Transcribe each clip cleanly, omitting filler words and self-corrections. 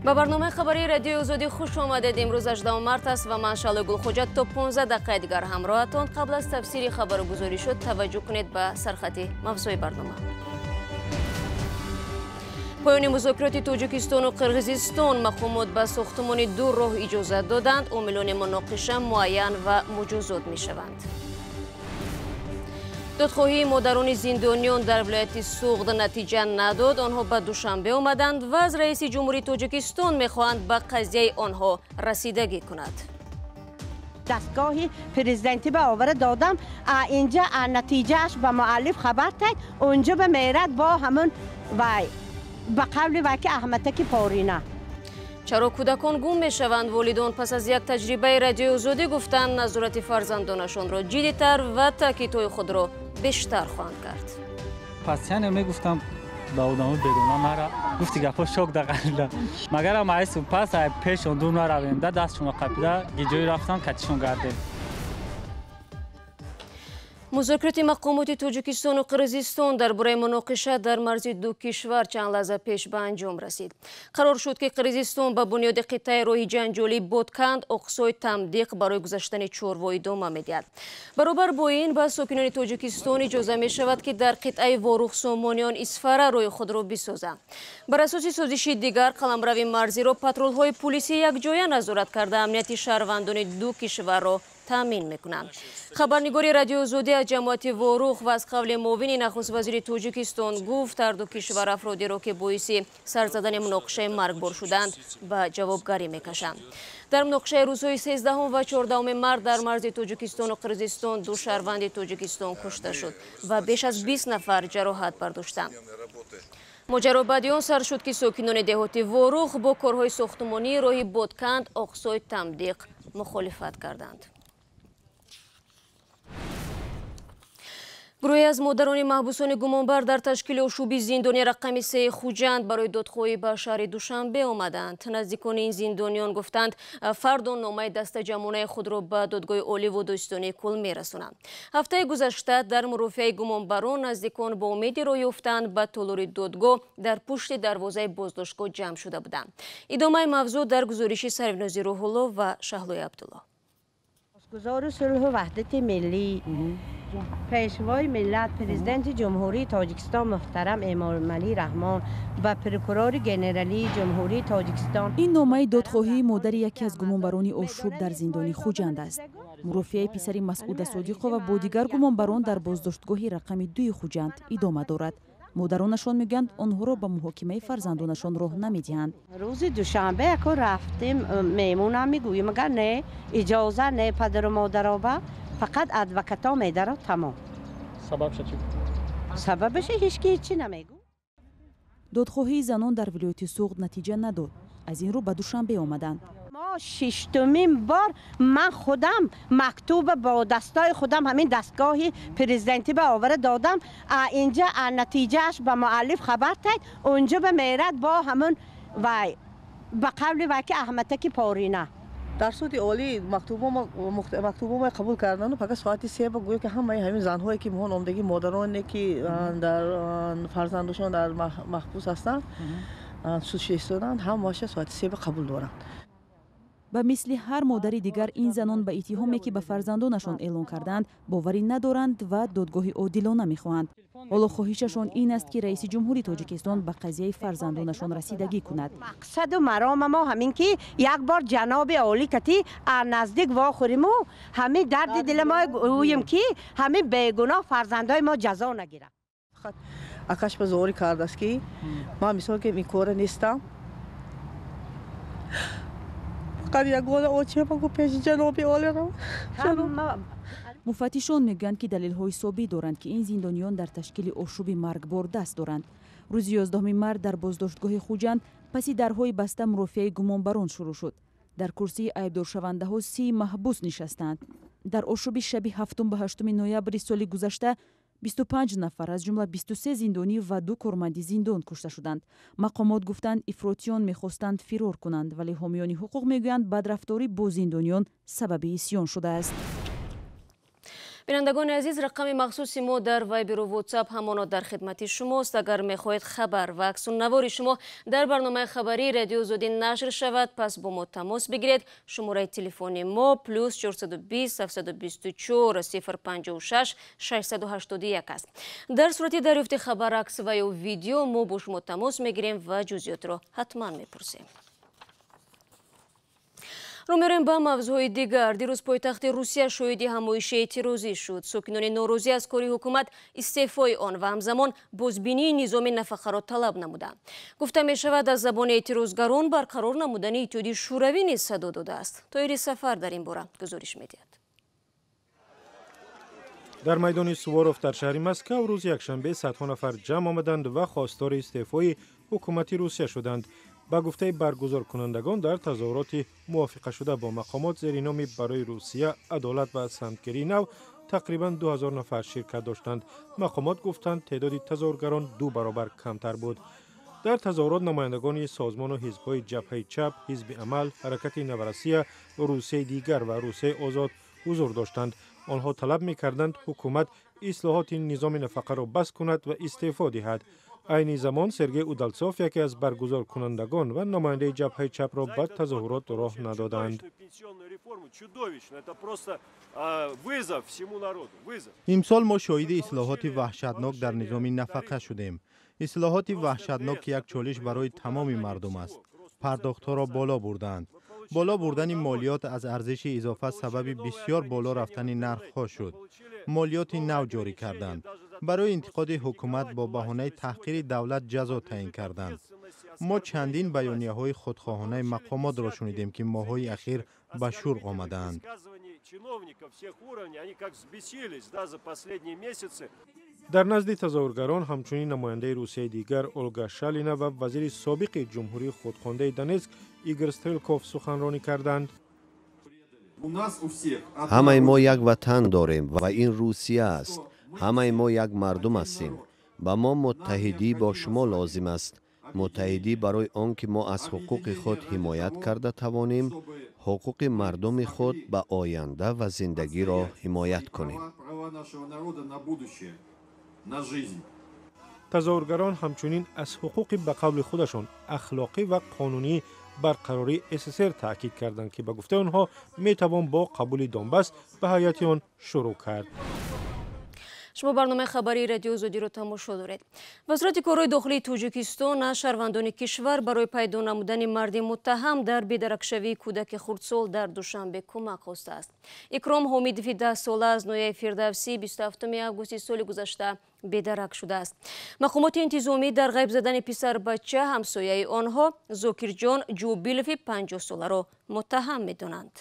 با برنامه خبری رادیو آزادی خوش آمدید. امروز 18 مارس است و من شال گلخوجت تا 15 دقیقه دیگر همراهتان. قبل از تفسیر خبر گزارش شد توجه کنید به سرخط موضوع برنامه. پایان مذاکرات تاجیکستان و قرغیزستان، مقامات به ساختمان دو راه اجازه دادند. عاملان مناقشه معین و مجازات میشوند. دادخواهی مداران زندانیان در ولایت سوغد نتیجه نداد. آنها به دوشنبه آمدند و از رئیس جمهوری تاجیکستان میخواهند به قضیه آنها رسیدگی کند. دستگاهی پرزیدنتی به آوره دادم، اینجا نتیجهش به مؤلف خبر داد. اونجا به میرد با همون وای به قبل وکی احمدکی پارینه. چرا کودکان گم میشوند؟ والدان پس از یک تجربه رادیو آزادی گفتند نظارت فرزندانشان را جدی‌تر و تاکیدهای خود را بیشتر خواهند کرد. پس یعنی میگفتم با آدمو بدون مرا گفتی گپا شوک دقیقا مگر ما ایسون پس پیش اون دو نرویم دستشون قپیده گیجوی رفتن کتشون گردیم. مذاکرات مقامات تاجیکستان و قرغیزستان درباره مناقشه در مرزی دو کشور چند لحظه پیش به انجام رسید. قرار شد که قرغیزستان به بنیاد قطعه راه ҷанҷолӣ بودکند اقصای تمدیق برای گذشتن چاروا ادامه می‌دهد. برابر با این به ساکنان تاجیکستان اجازه می شود که در قطعه واروخ سامانیان اسفره راه خود را بسازند. بر اساس سازشی دیگر قلمرو مرزی را پترول‌های پلیسی یکجایی نظارت کرده امنیت شهروندان دو کشور را تامین میکنند. خبرنگاری رادیو آزادی از جماعت واروخ و از قول معاون نخست وزیر تاجیکستان گفت هر دو کشور افرادی را که باعث سر زدن مناقشه مرگبار شدند به جوابگری میکشند. در مناقشه روزهای 13 و 14 مارس در مرز تاجیکستان و قرغیزستان دو شهروند تاجیکستان کشته شد و بیش از 20 نفر جراحت برداشتند. ماجرا بعد آن سر شد که ساکنان دهات واروخ با کارهای ساختمانی راه بودکند اقصای تمدیق مخالفت کردند. گروهی از مادران محبوسان گمانبر در تشکیل اشوبی زندانی رقم 3 خوجند برای دادخواهی به شهر دوشنبه آمدند. نزدیکان این زندانیان گفتند فردا نامه دست جمعانه خود را به دادگاه عالی و دادستانی کل میرسانند. هفته گذشته در مرافعه گمانبران نزدیکان با امید راه یافتند به طلوع دادگاه در پشت دروازه بازداشتگاه جمع شده بودند. ادامه موضوع در گزارش سرورناز روح‌الله و شهلوی عبدالله. گزار صلح و وحدت ملی پیشوای ملت پرزیدنت جمهوری تاجیکستان محترم امامعلی رحمان و پروکورور ژنرالی جمهوری تاجیکستان. این نامه دادخواهی مادر یکی از گمانبران اشوب در زندانی خوجند است. مرافعه پسر مسعود صادق و با دیگر گمانبران در بازداشتگاه رقم 2 خوجند ادامه دارد. مادرانشان میگند آنها را به محاکمه فرزندانشان راه نمیدهند. روز دوشنبه که رفتیم میمونم میگویم مگر نه اجازه نه پدر و مادر با فقط ادوکتا میداره تمام. سببش چی؟ سببش هیچی نمیگو. دادخواهی زنان در ولایت سوغد نتیجه نداد. از این رو به دوشنبه آمدند. ما 6مین بار من خودم مکتوب با دستای خودم همین دستگاهی پرزیدنتی به آوره دادم. اینجا نتیجهش به مؤلف خبر داد. اونجا به میرد با همون وای به قبل وکی احمدکی پارینه. در سطح عالی مکتوبم قبول کردن و فقط ساعت 3 گویا که همین زن‌هایی که مهون عمدگی مادرانی که در فرزندشان در محبوس هستند سوشی استودند هم باشه ساعت 3 قبول دارند. به مثل هر مادر دیگر این زنان به اتهامی که به فرزندانشان اعلان کردند باوری ندارند و دادگاه عادلانه میخواهند. حالا خواهششان این است که رئیس جمهوری تاجیکستان به قضیه فرزندانشان رسیدگی کند. مقصد و مرام ما همین که یک بار جناب عالی کتی نزدیک واخوریم و همین درد دل ما گوییم که همین بیگناه فرزندای ما جزا نگیرن. اکش به زوری کرده است که ما مثال که این کار نیستم. مفتشان میگویند که دلیل‌های ثابت دارند که این زندانیان در تشکیل اشوب مرگبار دست دارند. روز 11 مارس در بازداشتگاه خوجند پسی درهای بسته مرافعه گمانبران شروع شد. در کرسی عیبدار شونده ها 30 محبوس نشستند. در اشوب شب 7 به 8 نوامبر سال گذشته 25 نفر از جمله 23 زندانی و 2 کارمند زندان کشته شدند. مقامات گفتند افراطیان می‌خواستند فرار کنند ولی حامیان حقوق میگویند بدرفتاری با زندانیان سبب عصیان شده است. بینندگان عزیز، رقم مخصوص ما در وایبر و واتساپ همانا در خدمت شماست. اگر میخواهید خبر و عکس النوار شما در برنامه خبری رادیو زودی نشر شود، پس با ما تماس بگیرید. شماره تلفن ما +420 724 056 681 است. در صورت دریافت خبر، عکس و یا ویدیو ما با شما تماس میگیریم و جزئیات را حتما میپرسیم. رو میریم با موضوع دیگر. دیروز پایتخت روسیه شاهد همایش اعتراضی شد. ساکنان ناراضی از کار حکومت استعفای آن و همزمان بازبینی نظام نفقه را طلب نمودند. گفته می شود از زبان اعتراضگران برقرار نمودن اتحادیه شوروی نیز صدا داده است. طاهر سفر در این باره گزارش می‌دهد. در میدان سواروف در شهر مسکو روز یکشنبه صدها نفر جمع آمدند و خواستار استعفای حکومت روسیه شدند. با گفته برگزار کنندگان در تظاهرات موافقه شده با مقامات زیر نام برای روسیه، عدالت و سمتگیری نو تقریبا 2000 نفر شرکت داشتند. مقامات گفتند تعداد تظاهرگران 2 برابر کمتر بود. در تظاهرات نمایندگان سازمان و حزب‌های جبهه چپ، حزب عمل، حرکت نورسیه، روسیه دیگر و روسیه آزاد حضور داشتند. آنها طلب می‌کردند حکومت اصلاحات نظام نفقه را بس کند و استعفا دهد. عین زمان سرگئی اودالتسوف یکی از برگزار کنندگان و نماینده جبهه چپ را به تظاهرات راه ندادند. امسال ما شاهد اصلاحات وحشتناک در نظام نفقه شدیم. اصلاحات وحشتناک یک چالش برای تمام مردم است. پرداخت‌ها را بالا بردند. بالا بردن مالیات از ارزش اضافه سبب بسیار بالا رفتن نرخ‌ها شد. مالیات نو جاری کردند. برای انتقاد حکومت با بهانه تحقیر دولت جزا تعیین کردند. ما چندین بیانیه‌های خودخواهانه مقامات را شنیدیم که ماه‌های اخیر به شور آمدند. در نزد تظاهرگران همچنین نماینده روسیه دیگر اولگا شالینا و وزیر سابق جمهوری خودخوانده دونتسک ایگور استرلکوف سخنرانی کردند. همه ما یک وطن داریم و این روسیه است. همه ما یک مردم هستیم. با ما متحدی با شما لازم است. متحدی برای آنکه ما از حقوق خود حمایت کرده توانیم، حقوق مردم خود به آینده و زندگی را حمایت کنیم. تظاهرگران همچنین از حقوق به قول خودشان اخلاقی و قانونی برقراری СССР تاکید کردند که به گفته آنها می توان با قبول دونباس به حیات آن شروع کرد. شما برنامه خبری رادیو زودی رو تماشا دارید. وزارت کارهای داخلی تاجیکستان از شهروندان کشور برای پیدا نمودن مرد متهم در بیدرکشوی کودک خردسال در دوشنبه کمک خواسته است. اکرام حمیدوی 10 ساله از نویه فردوسی 27 آگوست سال گذشته بیدرک شده است. مقامات انتظامی در غیب زدن پسر بچه همسایه آنها زاکرجان جوبیلوی 50 ساله را متهم می‌دانند.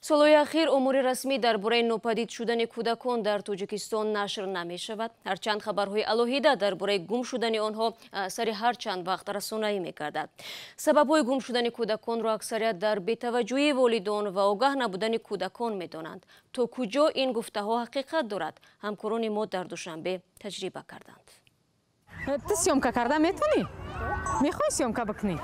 سالهای اخیر امور رسمی درباره ناپدید شدن کودکان در تاجیکستان نشر نمی شود. هرچند خبرهای الهیده درباره گم شدن آنها سر هر چند وقت رسانه‌ای می کردند. سبب‌های گم شدن کودکان را اکثریت در بی‌توجهی والدین و آگاه نبودن کودکان می دانند. تا کجا این گفته‌ها حقیقت دارد؟ همکاران ما در دوشنبه تجربه کردند. تو سیومکا کرده میتونی؟ میخوای سیومکا بکنی؟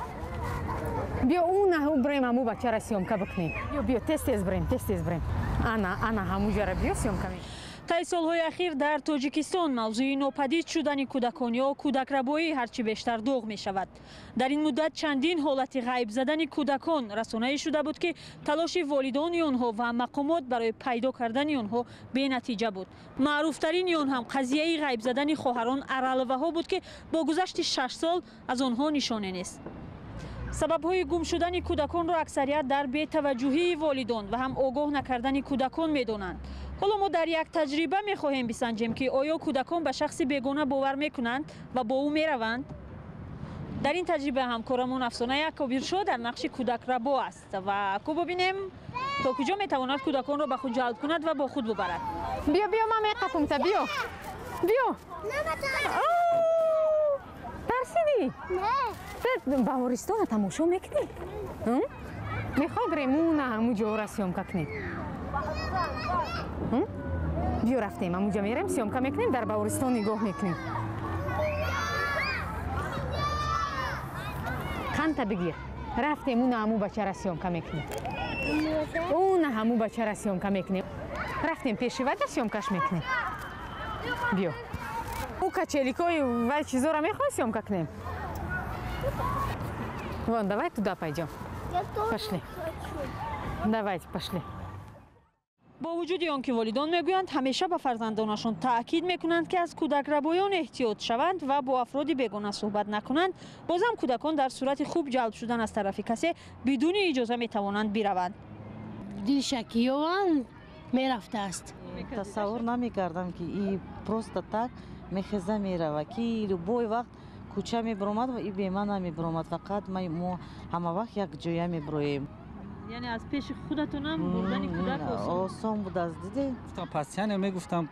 بیا اون بریم همو بچه را سیومکا بکنیم. بیا تست بریم. انا هموجا را بیا سیومکا می. طی سالهای اخیر در تاجیکستان موضوع ناپدید شدن کودکان یا کودک ربایی هرچی بیشتر داغ می شود. در این مدت چندین حالت غیب زدن کودکان رسانه‌ای شده بود که تلاش والدین آنها و مقامات برای پیدا کردن آنها بی نتیجه بود. معروف ترین آن هم قضیه غیب زدن خواهران ارالوه ها بود که با گذشت 6 سال از آنها نشانه نیست. سبب‌های گم شدن کودکان را اکثریت در بی‌توجهی والدین و هم آگاه نکردن کودکان می‌دانند. حالا ما در یک تجربه می‌خواهیم بسنجیم که آیا کودکان به شخص بیگانه باور می‌کنند و با او می‌روند؟ در این تجربه همکارمون افسانه کبیرشاه در نقش کودک ربا است و کو ببینیم تا کجا می‌تواند کودکان را به خود جلب کند و با خود ببرد. بیا من می‌قپم تا بیا. ترسیدی؟ نه. باورستان تماشا میکنی؟ میخوای بریم اون همونجا را سیومکا کنیم؟ بیا رفتیم همونجا میریم سیومکا میکنیم در باورستان نگاه میکنیم. خانتا بگیر. رفتیم اون همون بچه را سیومکا میکنیم. اون همون بچه را سیومکا میکنیم. рафтем пешивада съёмкаш мекунем. Биё. У качеликои вай чизора мехоҳи съёмка кунем? Вон, давай туда пойдем. Пошли. Давайте, пошли. با وجود آنکه والدان میگویند همیشه به فرزندانشان تاکید میکنند که از کودکربایان احتیاط شوند و با افراد بیگانه صحبت نکنند، بازم کودکان در صورت خوب جلب شدن از طرف کسی بدون اجازه میتوانند بروند. دل شکیوان میرفته است. تصور نمیکردم که این پروست تک میخزه میره که بوی وقت کوچه میبرامد و این بیمه نمیبرامد، فقط ما همه وقت یک جایه میبرویم. یعنی از پیش خودتون هم بردن کودک آسان بود از دیده. پس یعنی میگفتم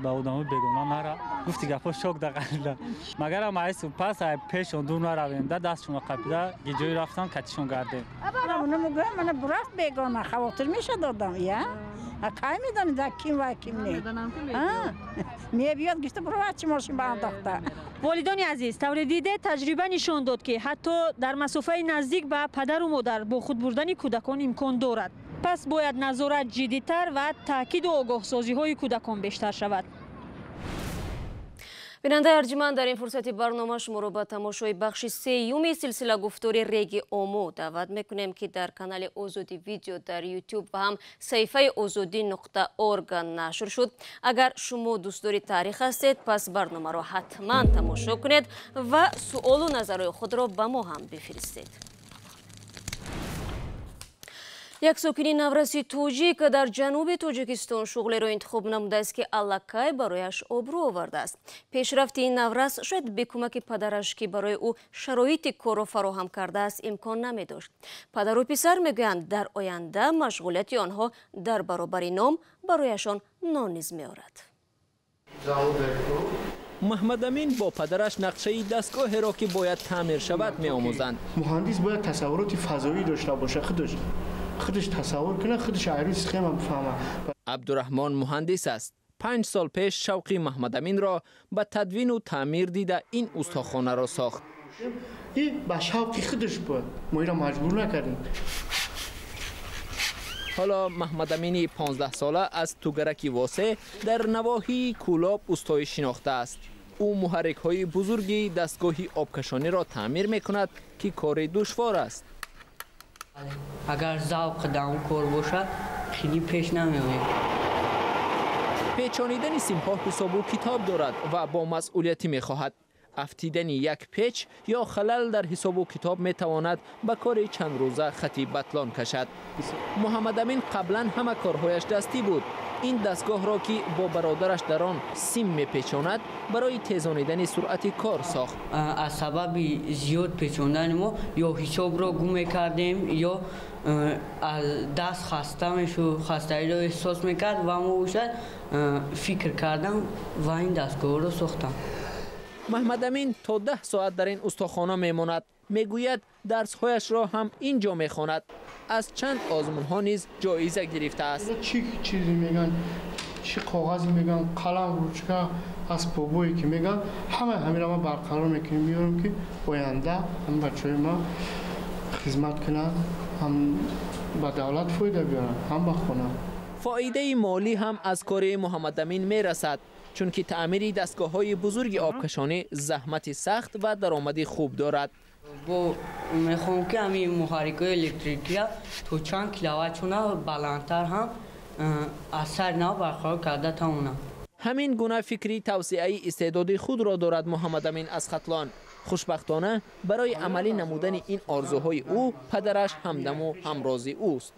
با آدم بیگانه نره، گفتی گپا شوک دقیقه مگر هم ایسو پس پیش اون دور نرویم دستشون قپیده گیجوی رفتن کتشون گرده. من میگم من برات بیگانه خواطر میشه دادم یا کی میدونی در کیم و کیم نه میبیاد گفته برو بچه ماشین به انداخته. والدان عزیز، طور دیده تجربه نشان داد که حتی در مسافه نزدیک به پدر و مادر با خود بردن کودکان امکان دارد. پس باید نظارت جدی‌تر و تاکید و آگاه سازی های کودکان بیشتر شود. بیننده ارجمند، در این فرصتی برنامه شما رو به تماشای بخش سوم سلسله گفتاری ریگ اومو دعوت میکنیم که در کانال آزادی ویدیو در یوتیوب و هم صفحه azodi.org نشر شد. اگر شما دوستدار تاریخ هستید پس برنامه رو حتما تماشا کنید و سوال و نظرهای خود را به ما هم بفرستید. یک ساکنی نورسی توجیک در جنوب تاجیکستان شغلی را انتخاب نموده است که الکای برایش آبرو آورده است. پیشرفت این نورس شاید به کمک پدرش که برای او شرایط کار را فراهم کرده است امکان نمی داشت. پدر و پسر میگویند در آینده مشغولیت آنها در برابر نام برایشان نانیز میآورد. محمد امین با پدرش نقشه دستگاهی را که باید تعمیر شود می‌آموزند. مهندس باید تصورات فضایی داشته باشه، خودش تصور کنه، خودش عریض خیمه بفهمه. عبدالرحمن مهندس است. 5 سال پیش شوقی محمد امین را به تدوین و تعمیر دیده این استخوانه را ساخت. این به شوق خودش بود، ما را مجبور نکردیم. حالا محمد امینی 15 ساله از توگرکی واسه در نواحی کولاب استای شناخته است. او محرک های بزرگی دستگاهی آبکشانی را تعمیر میکند که کار دشوار است. اگر ذوق دام کار باشه خیلی پیش نمیره. پیچانیدن سیم‌ها حساب و کتاب دارد و با مسئولیتی میخواهد. افتیدن یک پیچ یا خلل در حساب و کتاب میتواند به کار چند روزه خطی بطلان کشد. محمد امین قبلا همه کارهایش دستی بود. این دستگاه را که با برادرش در آن سیم میپیچاند برای تیزانیدن سرعت کار ساخت. از سبب زیاد پیچاندن ما یا حساب را گم میکردیم یا از دست خستگی را احساس میکرد و ما فکر کردم و این دستگاه را ساختم. محمد امین تا 10 ساعت در این استخوانه میماند. میگوید درسهایش را هم اینجا میخواند. از چند آزمون ها نیز جایزه گرفته است. چی چیزی میگن، چی کاغذی میگن، قلم، روچکا، اسبابایی که میگن همه را ما برقرار میکنیم، میارم که آینده هم بچهای ما خدمت کنن، هم به دولت فایده بیارن، هم به خونه. فایده مالی هم از کار محمد امین میرسد، چون که تعمیر دستگاه‌های بزرگ آبکشانی زحمت سخت و درآمد خوب دارد. با میخوام که همین محرک‌های الکتریکی تو چند کیلووات چونه بلندتر هم اثر نه برقرار کرده تا اونا. همین گونه فکری توسعه استعداد خود را دارد محمد امین از خطلان. خوشبختانه برای عملی نمودن این آرزوهای او پدرش همدم و همراز اوست.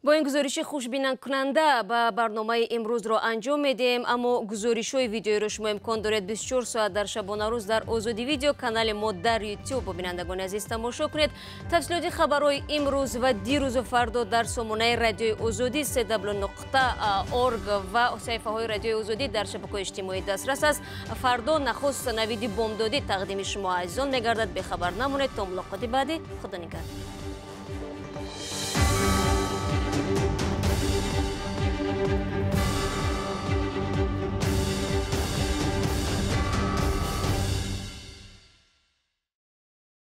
با این گزارش خوشبینانه کننده به برنامه امروز را انجام میدیم، اما گزارش‌های ویدیویی را شما امکان دارید 24 ساعت در شبانه روز در آزادی ویدیو کانال ما در یوتیوب. بینندگان عزیز تماشا کنید. تفصیلات خبرهای امروز و دیروز و فردا در سامانه رادیوی آزادی www.org و صفحه‌های رادیوی آزادی در شبکه‌های اجتماعی دسترس است. فردا نخست نوید بامدادی تقدیم شما عزیزان می‌گردد. به خبر نمانید تا ملاقات بعدی. خدا نگهدار.